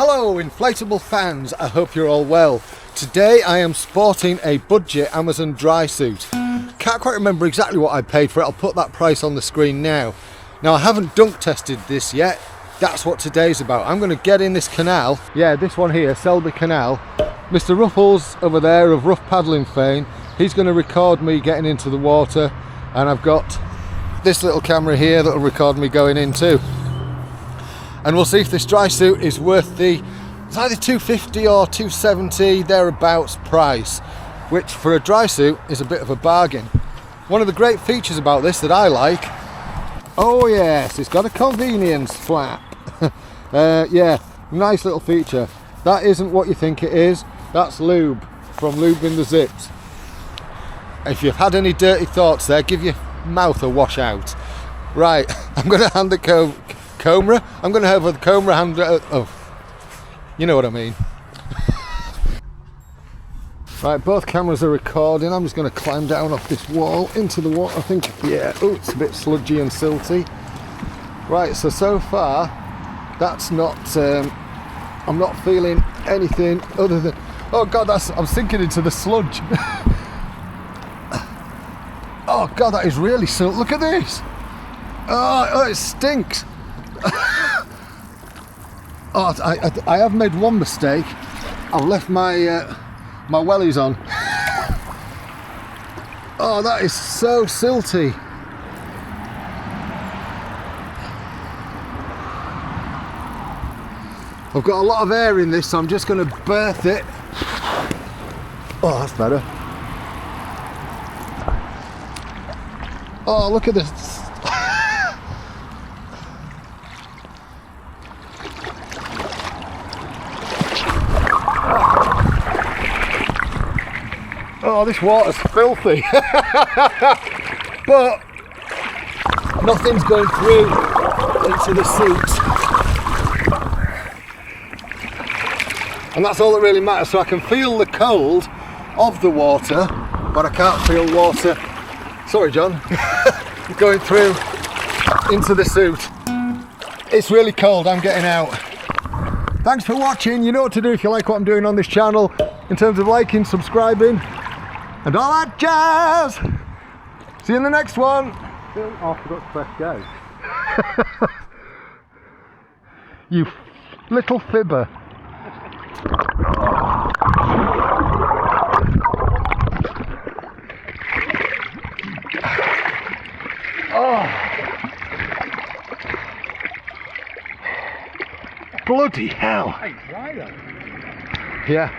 Hello inflatable fans, I hope you're all well. Today I am sporting a budget Amazon dry suit. Can't quite remember exactly what I paid for it, I'll put that price on the screen now. Now I haven't dunk tested this yet, that's what today's about. I'm going to get in this canal, yeah this one here, Selby Canal. Mr Ruffles over there of Rough Paddling fame, he's going to record me getting into the water, and I've got this little camera here that'll record me going in too. And we'll see if this dry suit is worth it's either $250 or $270 thereabouts price, which for a dry suit is a bit of a bargain. One of the great features about this that I like, oh yes, it's got a convenience flap. Yeah, nice little feature. That isn't what you think it is, that's lube from Lube in the Zips. If you've had any dirty thoughts there, give your mouth a wash out. Right, I'm going to hand the camera. I'm going to have the camera hand. Oh, you know what I mean. Right, both cameras are recording. I'm just going to climb down off this wall into the water. I think, yeah. Oh, it's a bit sludgy and silty. Right, so far, that's not. I'm not feeling anything other than. Oh God, I'm sinking into the sludge. Oh God, that is really silt. Look at this. Oh, it stinks. Oh, I have made one mistake. I've left my my wellies on. Oh, that is so silty. I've got a lot of air in this, so I'm just going to berth it. Oh, that's better. Oh, look at this. Oh, this water's filthy. But nothing's going through into the suit. And that's all that really matters. So I can feel the cold of the water, but I can't feel water, sorry John, going through into the suit. It's really cold, I'm getting out. Thanks for watching. You know what to do if you like what I'm doing on this channel in terms of liking, subscribing, and all that jazz. See you in the next one. Oh, I forgot to press go. You little fibber. Oh. Bloody hell. Hey, dry though. Yeah.